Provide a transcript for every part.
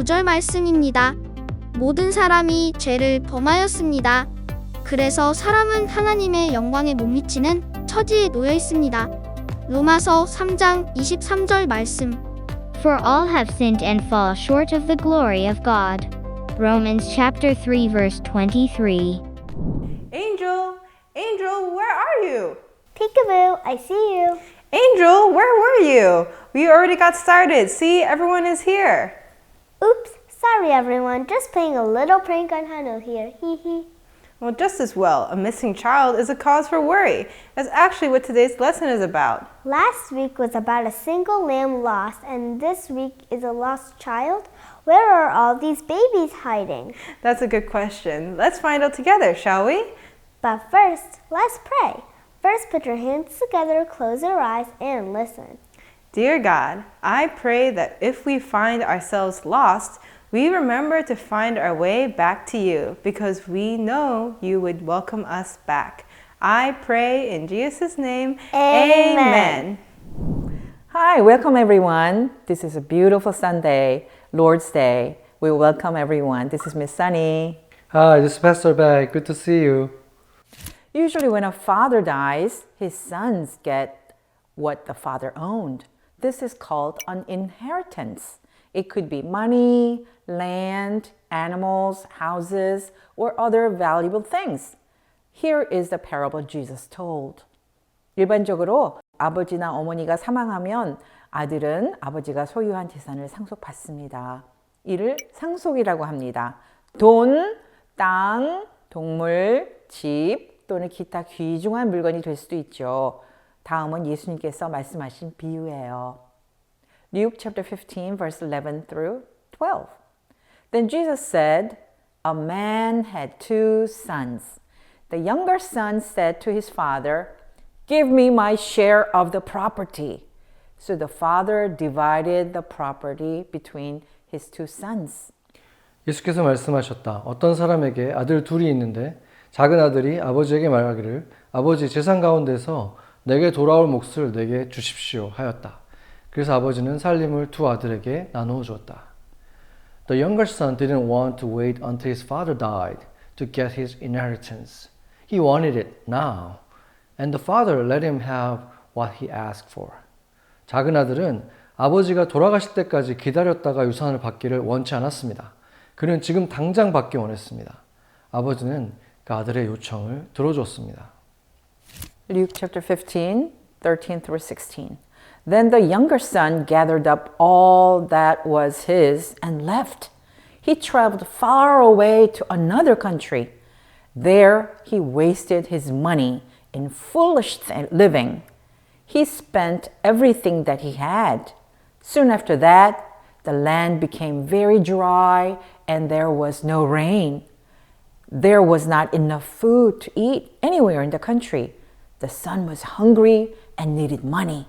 9절 말씀입니다. 모든 사람이 죄를 범하였습니다. 그래서 사람은 하나님의 영광에 못 미치는 처지에 놓여 있습니다. 로마서 3장 23절 말씀. For all have sinned and fall short of the glory of God. Romans chapter 3 verse 23. Angel, Angel, where are you? Peekaboo, I see you. Angel, where were you? We already got started. See, everyone is here. Oops, sorry everyone, just playing a little prank on Hanu here, hee hee. Well, just as well, a missing child is a cause for worry. That's actually what today's lesson is about. Last week was about a single lamb lost, and this week is a lost child. Where are all these babies hiding? That's a good question. Let's find out together, shall we? But first, let's pray. First, put your hands together, close your eyes, and listen. Dear God, I pray that if we find ourselves lost, we remember to find our way back to you because we know you would welcome us back. I pray in Jesus' name, Amen. Hi, welcome everyone. This is a beautiful Sunday, Lord's Day. We welcome everyone. This is Miss Sunny. Hi, this is Pastor Beck. Good to see you. Usually when a father dies, his sons get what the father owned. This is called an inheritance. It could be money, land, animals, houses, or other valuable things. Here is the parable Jesus told. 일반적으로 아버지나 어머니가 사망하면 아들은 아버지가 소유한 재산을 상속받습니다. 이를 상속이라고 합니다. 돈, 땅, 동물, 집 또는 기타 귀중한 물건이 될 수도 있죠. 다음은 예수님께서 말씀하신 비유예요. Luke chapter 15 verse 11 through 12. Then Jesus said, a man had 2 sons. The younger son said to his father, give me my share of the property. So the father divided the property between his 2 sons. 예수께서 말씀하셨다. 어떤 사람에게 아들 둘이 있는데 작은 아들이 아버지에게 말하기를 아버지 재산 가운데서 내게 돌아올 몫을 내게 주십시오 하였다. 그래서 아버지는 살림을 2 아들에게 나누어 주었다. The younger son didn't want to wait until his father died to get his inheritance. He wanted it now. And the father let him have what he asked for. 작은 아들은 아버지가 돌아가실 때까지 기다렸다가 유산을 받기를 원치 않았습니다. 그는 지금 당장 받기 원했습니다. 아버지는 그 아들의 요청을 들어줬습니다. Luke chapter 15, 13 through 16. Then the younger son gathered up all that was his and left. He traveled far away to another country. There he wasted his money in foolish living. He spent everything that he had. Soon after that, the land became very dry and there was no rain. There was not enough food to eat anywhere in the country. The son was hungry and needed money.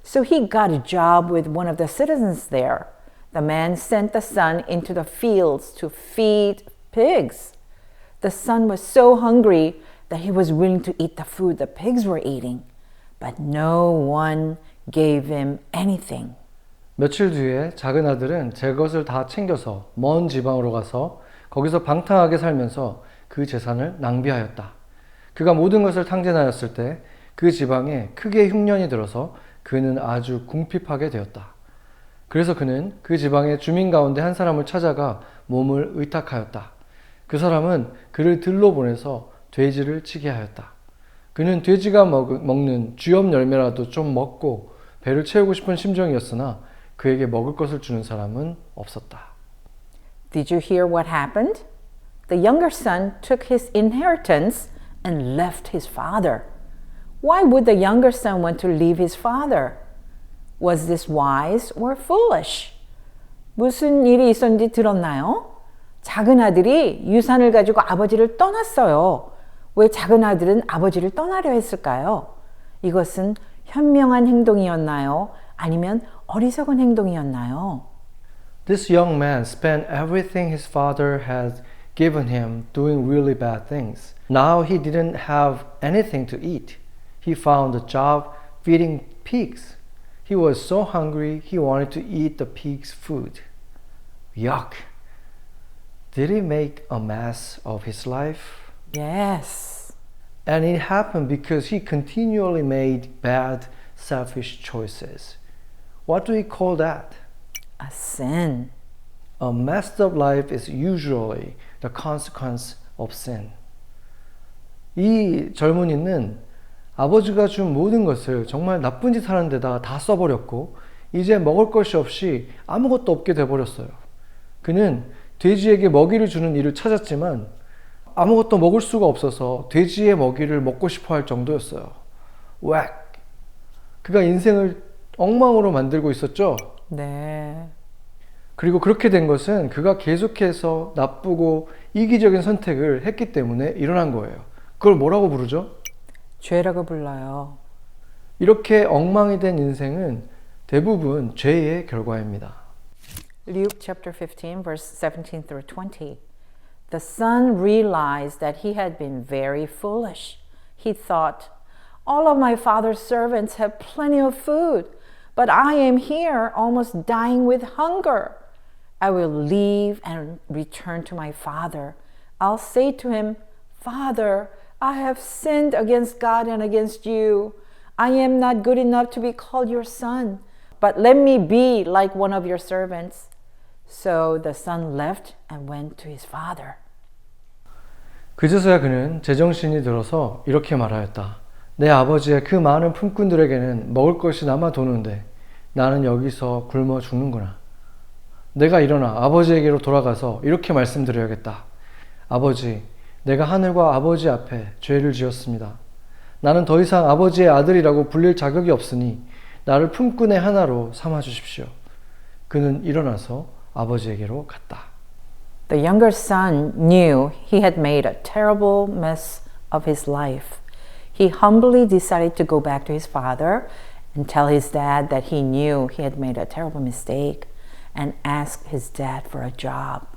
So he got a job with one of the citizens there. The man sent the son into the fields to feed pigs. The son was so hungry that he was willing to eat the food the pigs were eating. But no one gave him anything. 며칠 뒤에 작은 아들은 제 것을 다 챙겨서 먼 지방으로 가서 거기서 방탕하게 살면서 그 재산을 낭비하였다. 그가 모든 것을 탕진하였을 때 그 지방에 크게 흉년이 들어서 그는 아주 궁핍하게 되었다. 그래서 그는 그 지방의 주민 가운데 한 사람을 찾아가 몸을 의탁하였다. 그 사람은 그를 들로 보내서 돼지를 치게 하였다. 그는 돼지가 먹는 쥐염 열매라도 좀 먹고 배를 채우고 싶은 심정이었으나 그에게 먹을 것을 주는 사람은 없었다. Did you hear what happened? The younger son took his inheritance and left his father. Why would the younger son want to leave his father? Was this wise or foolish? 무슨 일이 있었는지 들었나요? 작은 아들이 유산을 가지고 아버지를 떠났어요. 왜 작은 아들은 아버지를 떠나려 했을까요? 이것은 현명한 행동이었나요? 아니면 어리석은 행동이었나요? This young man spent everything his father had given him doing really bad things. Now he didn't have anything to eat. He found a job feeding pigs. He was so hungry he wanted to eat the pigs' food. Yuck. Did he make a mess of his life? Yes. And it happened because he continually made bad, selfish choices. What do we call that? A sin. A messed up life is usually the consequence of sin. 이 젊은이는 아버지가 준 모든 것을 정말 나쁜 짓 하는 데다 다 써버렸고 이제 먹을 것이 없이 아무것도 없게 돼버렸어요. 그는 돼지에게 먹이를 주는 일을 찾았지만 아무것도 먹을 수가 없어서 돼지의 먹이를 먹고 싶어 할 정도였어요. 웩! 그가 인생을 엉망으로 만들고 있었죠. 네. 그리고 그렇게 된 것은 그가 계속해서 나쁘고 이기적인 선택을 했기 때문에 일어난 거예요. 그걸 뭐라고 부르죠? 죄라고 불러요. 이렇게 엉망이 된 인생은 대부분 죄의 결과입니다. Luke chapter 15 verse 17 through 20. The son realized that he had been very foolish. He thought, all of my father's servants have plenty of food, but I am here almost dying with hunger. I will leave and return to my father. I'll say to him, Father, I have sinned against God and against you. I am not good enough to be called your son, but let me be like one of your servants. So the son left and went to his father. 그제서야 그는 제정신이 들어서 이렇게 말하였다. 내 아버지의 그 많은 품꾼들에게는 먹을 것이 남아 도는데 나는 여기서 굶어 죽는구나. 내가 일어나 아버지에게로 돌아가서 이렇게 말씀드려야겠다. 아버지, 내가 하늘과 아버지 앞에 죄를 지었습니다. 나는 더 이상 아버지의 아들이라고 불릴 자격이 없으니 나를 품꾼의 하나로 삼아 주십시오. 그는 일어나서 아버지에게로 갔다. The younger son knew he had made a terrible mess of his life. He humbly decided to go back to his father and tell his dad that he knew he had made a terrible mistake and ask his dad for a job.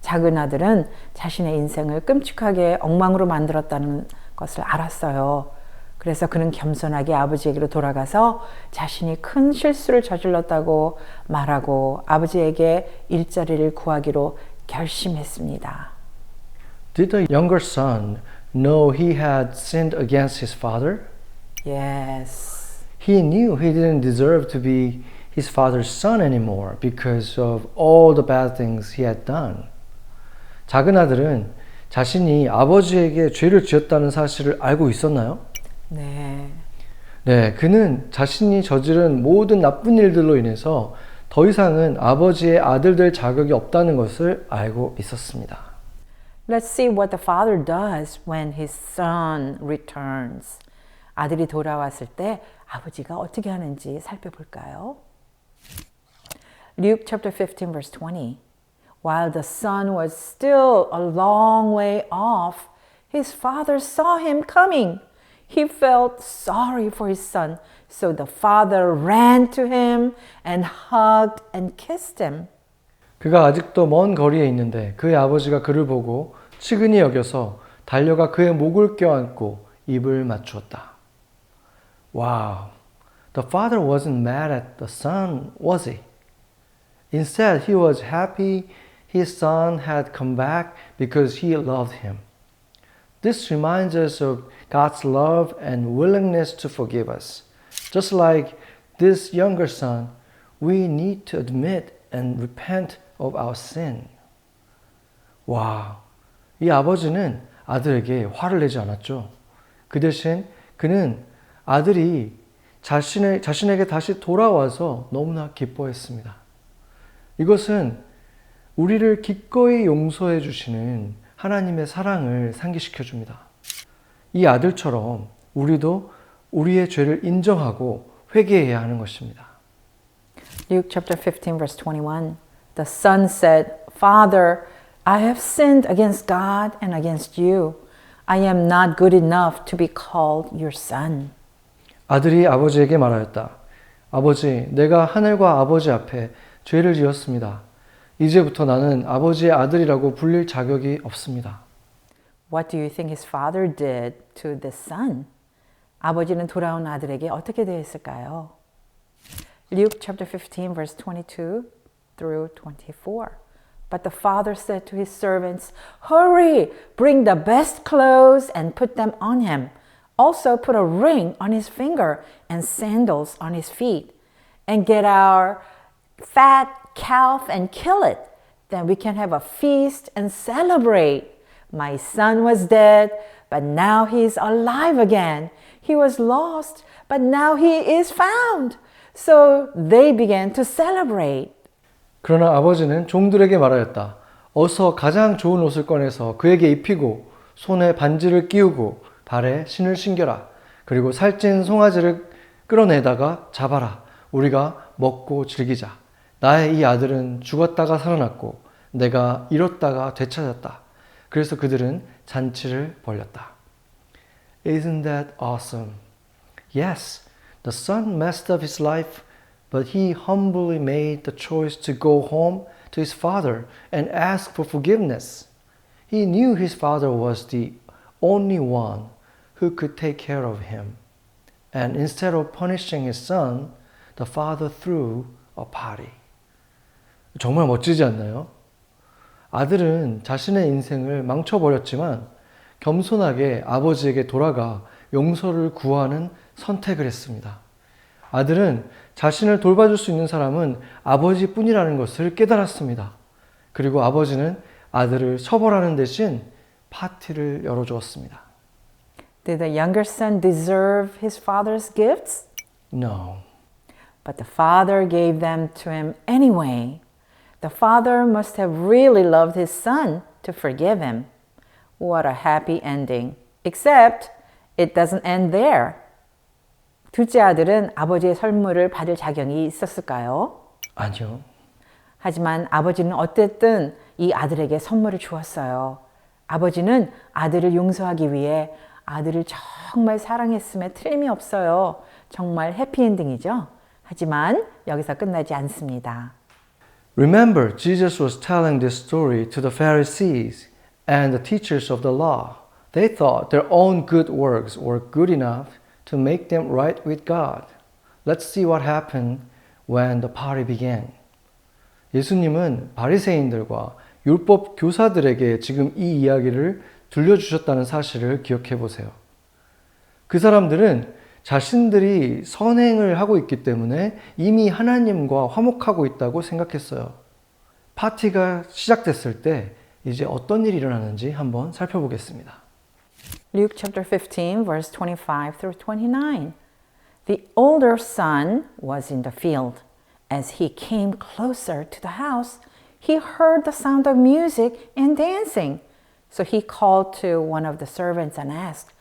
작은 아들은 자신의 인생을 끔찍하게 엉망으로 만들었다는 것을 알았어요. 그래서 그는 겸손하게 아버지에게로 돌아가서 자신이 큰 실수를 저질렀다고 말하고 아버지에게 일자리를 구하기로 결심했습니다. Did the younger son know he had sinned against his father? Yes. He knew he didn't deserve to be his father's son anymore because of all the bad things he had done. 작은 아들은 자신이 아버지에게 죄를 지었다는 사실을 알고 있었나요? 네. 네, 그는 자신이 저지른 모든 나쁜 일들로 인해서 더 이상은 아버지의 아들 될 자격이 없다는 것을 알고 있었습니다. Let's see what the father does when his son returns. 아들이 돌아왔을 때 아버지가 어떻게 하는지 살펴볼까요? Luke chapter 15 verse 20. While the son was still a long way off, his father saw him coming. He felt sorry for his son, so the father ran to him and hugged and kissed him. 그가 아직도 먼 거리에 있는데 그의 아버지가 그를 보고 측은히 여겨서 달려가 그의 목을 껴안고 입을 맞추었다. Wow, the father wasn't mad at the son, was he? Instead, he was happy his son had come back because he loved him. This reminds us of God's love and willingness to forgive us. Just like this younger son, we need to admit and repent of our sin. 와, 이 아버지는 아들에게 화를 내지 않았죠. 그 대신 그는 아들이 자신에게 다시 돌아와서 너무나 기뻐했습니다. 이것은 우리를 기꺼이 용서해 주시는 하나님의 사랑을 상기시켜 줍니다. 이 아들처럼 우리도 우리의 죄를 인정하고 회개해야 하는 것입니다. Luke chapter 15 verse 21. The son said, Father, I have sinned against God and against you. I am not good enough to be called your son. 아들이 아버지에게 말하였다. 아버지, 내가 하늘과 아버지 앞에 죄를 지었습니다. 이제부터 나는 아버지의 아들이라고 불릴 자격이 없습니다. What do you think his father did to the son? 아버지는 돌아온 아들에게 어떻게 대했을까요? Luke chapter 15 verse 22. through 24. But the father said to his servants, "Hurry, bring the best clothes and put them on him. Also put a ring on his finger and sandals on his feet. And get our fat calf and kill it. Then we can have a feast and celebrate. My son was dead, but now he is alive again. He was lost, but now he is found." So they began to celebrate. 그러나 아버지는 종들에게 말하였다. 어서 가장 좋은 옷을 꺼내서 그에게 입히고 손에 반지를 끼우고 발에 신을 신겨라. 그리고 살찐 송아지를 끌어내다가 잡아라. 우리가 먹고 즐기자. 나의 이 아들은 죽었다가 살아났고 내가 잃었다가 되찾았다. 그래서 그들은 잔치를 벌였다. Isn't that awesome? Yes, the son messed up his life, but he humbly made the choice to go home to his father and ask for forgiveness. He knew his father was the only one who could take care of him. And instead of punishing his son, the father threw a party. 정말 멋지지 않나요? 아들은 자신의 인생을 망쳐버렸지만 겸손하게 아버지에게 돌아가 용서를 구하는 선택을 했습니다. 아들은 자신을 돌봐줄 수 있는 사람은 아버지뿐이라는 것을 깨달았습니다. 그리고 아버지는 아들을 처벌하는 대신 파티를 열어주었습니다. Did the younger son deserve his father's gifts? No. But the father gave them to him anyway. The father must have really loved his son to forgive him. What a happy ending. Except it doesn't end there. 둘째 아들은 아버지의 선물을 받을 자격이 있었을까요? 아니요. 하지만 아버지는 어쨌든 이 아들에게 선물을 주었어요. 아버지는 아들을 용서하기 위해 아들을 정말 사랑했음에 틀림이 없어요. 정말 해피엔딩이죠. 하지만 여기서 끝나지 않습니다. Remember, Jesus was telling this story to the Pharisees and the teachers of the law. They thought their own good works were good enough to make them right with God. Let's see what happened when the party began. 예수님은 바리새인들과 율법 교사들에게 지금 이 이야기를 들려주셨다는 사실을 기억해 보세요. 그 사람들은 자신들이 선행을 하고 있기 때문에 이미 하나님과 화목하고 있다고 생각했어요. 파티가 시작됐을 때 이제 어떤 일이 일어나는지 한번 살펴보겠습니다. Luke chapter 15, verse 25 through 29. The older son was in the field. As he came closer to the house, he heard the sound of music and dancing. So he called to one of the servants and asked,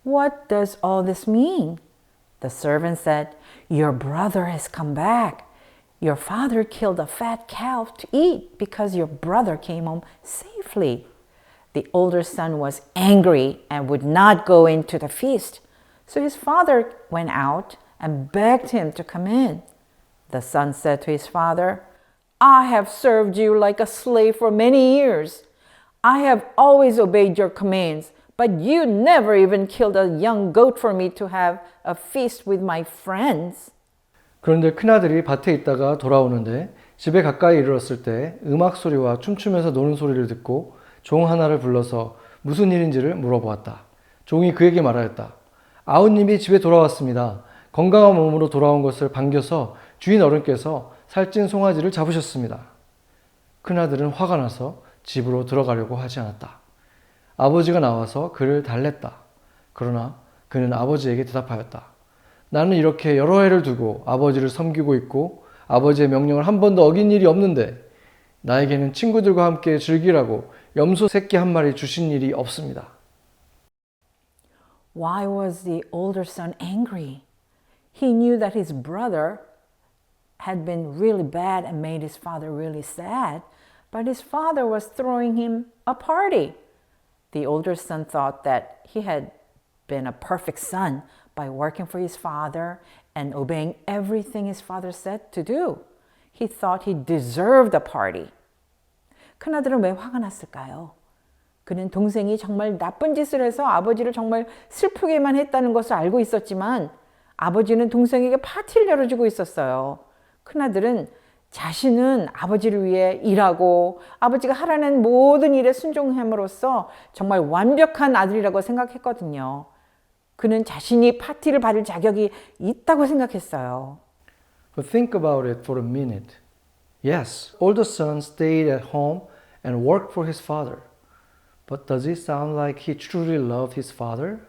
"What does all this mean?" The servant said, "Your brother has come back. Your father killed a fat calf to eat because your brother came home safely." The older son was angry and would not go into the feast. So his father went out and begged him to come in. The son said to his father, "I have served you like a slave for many years. I have always obeyed your commands, but you never even killed a young goat for me to have a feast with my friends." 그런데 큰아들이 밭에 있다가 돌아오는데 집에 가까이 이르렀을 때 음악 소리와 춤추면서 노는 소리를 듣고 종 하나를 불러서 무슨 일인지를 물어보았다. 종이 그에게 말하였다. 아우님이 집에 돌아왔습니다. 건강한 몸으로 돌아온 것을 반겨서 주인 어른께서 살찐 송아지를 잡으셨습니다. 큰아들은 화가 나서 집으로 들어가려고 하지 않았다. 아버지가 나와서 그를 달랬다. 그러나 그는 아버지에게 대답하였다. 나는 이렇게 여러 해를 두고 아버지를 섬기고 있고 아버지의 명령을 한 번도 어긴 일이 없는데 나에게는 친구들과 함께 즐기라고 염소 새끼 한 마리 주신 일이 없습니다. Why was the older son angry? He knew that his brother had been really bad and made his father really sad, but his father was throwing him a party. The older son thought that he had been a perfect son by working for his father and obeying everything his father said to do. He thought he deserved a party. 큰아들은 왜 화가 났을까요? 그는 동생이 정말 나쁜 짓을 해서 아버지를 정말 슬프게만 했다는 것을 알고 있었지만 아버지는 동생에게 파티를 열어주고 있었어요. 큰아들은 자신은 아버지를 위해 일하고 아버지가 하라는 모든 일에 순종함으로써 정말 완벽한 아들이라고 생각했거든요. 그는 자신이 파티를 받을 자격이 있다고 생각했어요. But think about it for a minute. Yes, older son stayed at home and worked for his father. But does it sound like he truly loved his father?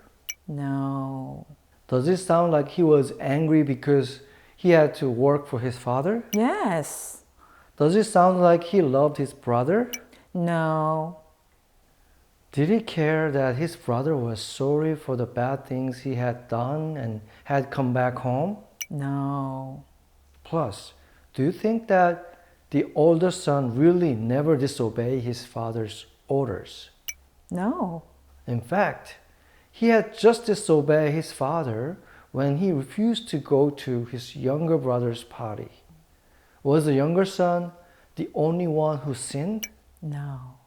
No. Does it sound like he was angry because he had to work for his father? Yes. Does it sound like he loved his brother? No. Did he care that his brother was sorry for the bad things he had done and had come back home? No. Plus, do you think that the older son really never disobeyed his father's orders? No. In fact, he had just disobeyed his father when he refused to go to his younger brother's party. Was the younger son the only one who sinned? No.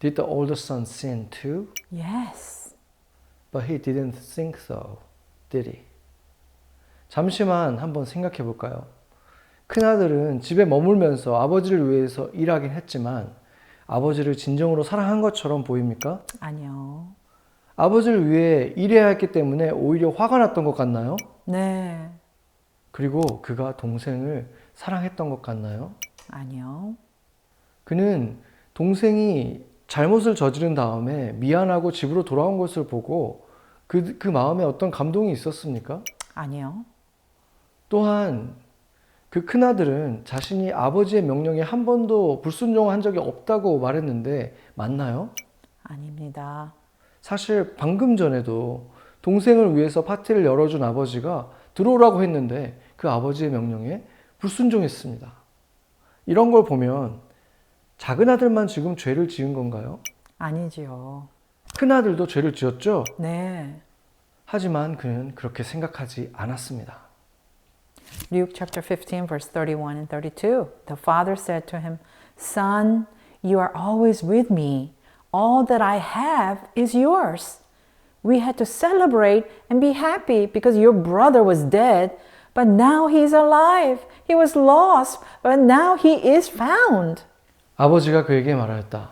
Did the older son sin too? Yes. But he didn't think so, did he? 잠시만 한번 생각해 볼까요? 큰아들은 집에 머물면서 아버지를 위해서 일하긴 했지만 아버지를 진정으로 사랑한 것처럼 보입니까? 아니요. 아버지를 위해 일해야 했기 때문에 오히려 화가 났던 것 같나요? 네. 그리고 그가 동생을 사랑했던 것 같나요? 아니요. 그는 동생이 잘못을 저지른 다음에 미안하고 집으로 돌아온 것을 보고 그 마음에 어떤 감동이 있었습니까? 아니요. 또한 그 큰아들은 자신이 아버지의 명령에 한 번도 불순종한 적이 없다고 말했는데 맞나요? 아닙니다. 사실 방금 전에도 동생을 위해서 파티를 열어준 아버지가 들어오라고 했는데 그 아버지의 명령에 불순종했습니다. 이런 걸 보면 작은 아들만 지금 죄를 지은 건가요? 아니지요. 큰 아들도 죄를 지었죠? 네. 하지만 그는 그렇게 생각하지 않았습니다. Luke chapter 15 verse 31 and 32. The father said to him, Son, you are always with me. All that I have is yours. We had to celebrate and be happy because your brother was dead, but now he is alive. He was lost, but now he is found. 아버지가 그에게 말하였다.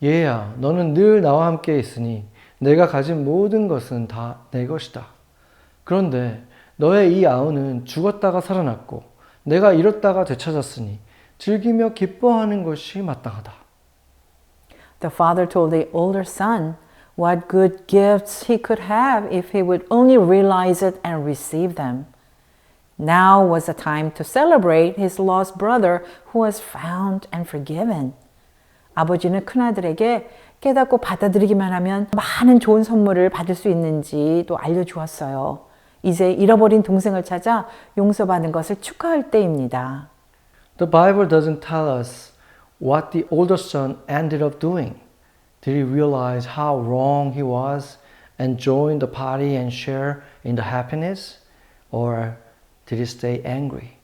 얘야, 너는 늘 나와 함께 있으니 내가 가진 모든 것은 다 내 것이다. 그런데 너의 이 아우는 죽었다가 살아났고 내가 잃었다가 되찾았으니 즐기며 기뻐하는 것이 마땅하다. The father told the older son what good gifts he could have if he would only realize it and receive them. Now was the time to celebrate his lost brother who was found and forgiven. 아버지는 큰아들에게 깨닫고 받아들이기만 하면 많은 좋은 선물을 받을 수 있는지 또 알려주었어요. 이제 잃어버린 동생을 찾아 용서받은 것을 축하할 때입니다. The Bible doesn't tell us what the older son ended up doing. Did he realize how wrong he was and join the party and share in the happiness? Or did he stay angry?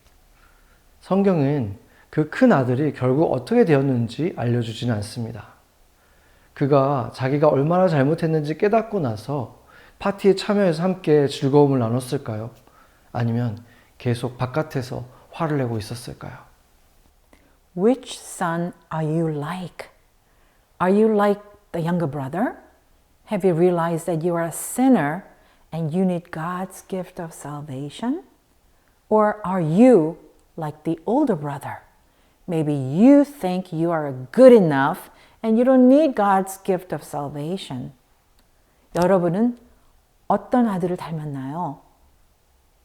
성경은 그 큰 아들이 결국 어떻게 되었는지 알려주지는 않습니다. 그가 자기가 얼마나 잘못했는지 깨닫고 나서 파티에 참여해서 함께 즐거움을 나눴을까요? 아니면 계속 바깥에서 화를 내고 있었을까요? Which son are you like? Are you like the younger brother? Have you realized that you are a sinner and you need God's gift of salvation? Or are you like the older brother? Maybe you think you are good enough and you don't need God's gift of salvation. 여러분은 어떤 아들을 닮았나요?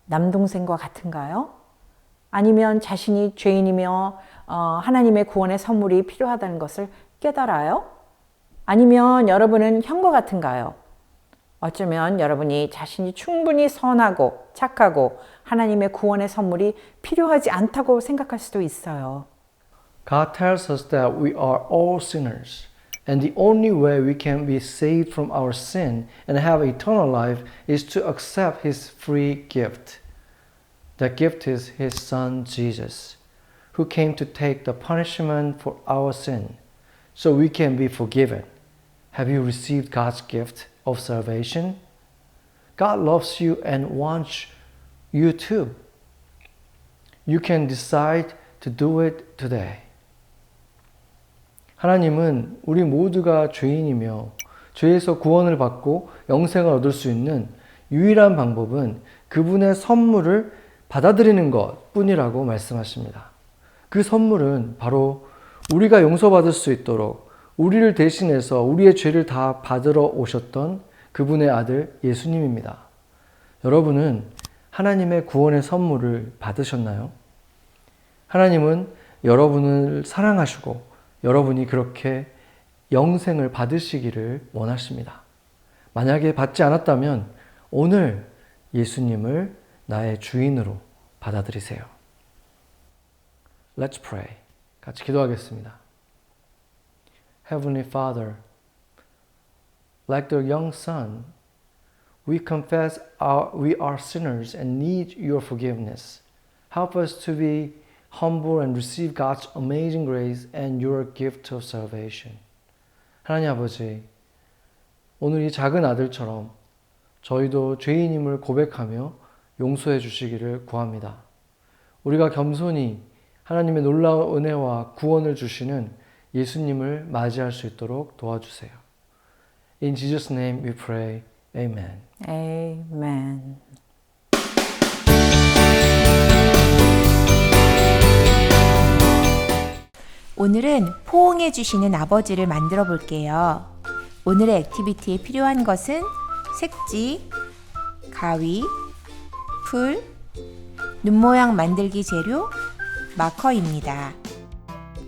남동생과 같은가요? 아니면 자신이 죄인이며 하나님의 구원의 선물이 필요하다는 것을 깨달아요? 아니면 여러분은 형과 같은가요? 어쩌면 여러분이 자신이 충분히 선하고 착하고 하나님의 구원의 선물이 필요하지 않다고 생각할 수도 있어요. God tells us that we are all sinners, and the only way we can be saved from our sin and have eternal life is to accept His free gift. That gift is His Son Jesus, who came to take the punishment for our sin, so we can be forgiven. Have you received God's gift of salvation? God loves you and wants you too. You can decide to do it today. 하나님은 우리 모두가 죄인이며 죄에서 구원을 받고 영생을 얻을 수 있는 유일한 방법은 그분의 선물을 받아들이는 것 뿐이라고 말씀하십니다. 그 선물은 바로 우리가 용서받을 수 있도록 우리를 대신해서 우리의 죄를 다 받으러 오셨던 그분의 아들 예수님입니다. 여러분은 하나님의 구원의 선물을 받으셨나요? 하나님은 여러분을 사랑하시고 여러분이 그렇게 영생을 받으시기를 원하십니다. 만약에 받지 않았다면 오늘 예수님을 나의 주인으로 받아들이세요. Let's pray. 같이 기도하겠습니다. Heavenly Father, like the young son, we confess we are sinners and need your forgiveness. Help us to be humble and receive God's amazing grace and your gift of salvation. 하나님 아버지, 오늘 이 작은 아들처럼 저희도 죄인임을 고백하며 용서해 주시기를 구합니다. 우리가 겸손히 하나님의 놀라운 은혜와 구원을 주시는 예수님을 맞이할 수 있도록 도와주세요. In Jesus' name we pray. Amen. Amen. 오늘은 포옹해 주시는 아버지를 만들어 볼게요. 오늘의 액티비티에 필요한 것은 색지, 가위, 풀, 눈 모양 만들기 재료, 마커입니다.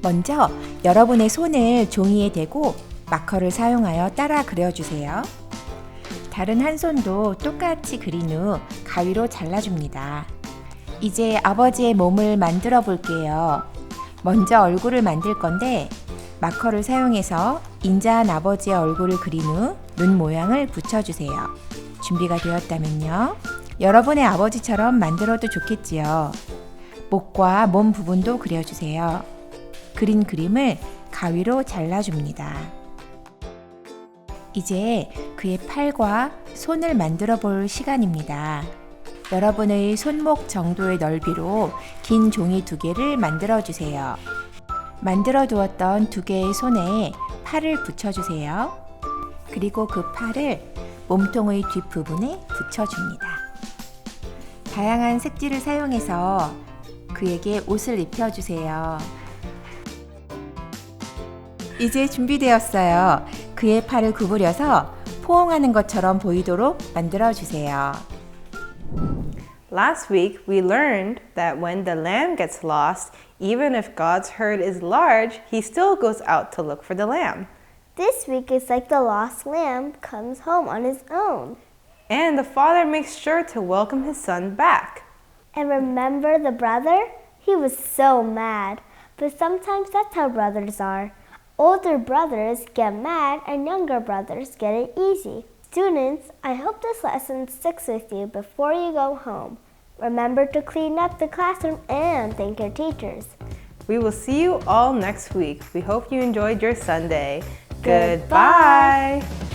먼저 여러분의 손을 종이에 대고 마커를 사용하여 따라 그려주세요. 다른 한 손도 똑같이 그린 후 가위로 잘라줍니다. 이제 아버지의 몸을 만들어 볼게요. 먼저 얼굴을 만들 건데 마커를 사용해서 인자한 아버지의 얼굴을 그린 후 눈 모양을 붙여주세요. 준비가 되었다면요. 여러분의 아버지처럼 만들어도 좋겠지요. 목과 몸 부분도 그려주세요. 그린 그림을 가위로 잘라줍니다. 이제 그의 팔과 손을 만들어 볼 시간입니다. 여러분의 손목 정도의 넓이로 긴 종이 2개를 만들어 주세요. 만들어 두었던 2개의 손에 팔을 붙여주세요. 그리고 그 팔을 몸통의 뒷부분에 붙여줍니다. 다양한 색지를 사용해서 그에게 옷을 입혀주세요. 이제 준비되었어요. 그의 팔을 구부려서 포옹하는 것처럼 보이도록 만들어주세요. Last week, we learned that when the lamb gets lost, even if God's herd is large, he still goes out to look for the lamb. This week is like the lost lamb comes home on his own. And the father makes sure to welcome his son back. And remember the brother? He was so mad. But sometimes that's how brothers are. Older brothers get mad and younger brothers get it easy. Students, I hope this lesson sticks with you before you go home. Remember to clean up the classroom and thank your teachers. We will see you all next week. We hope you enjoyed your Sunday. Goodbye. Goodbye.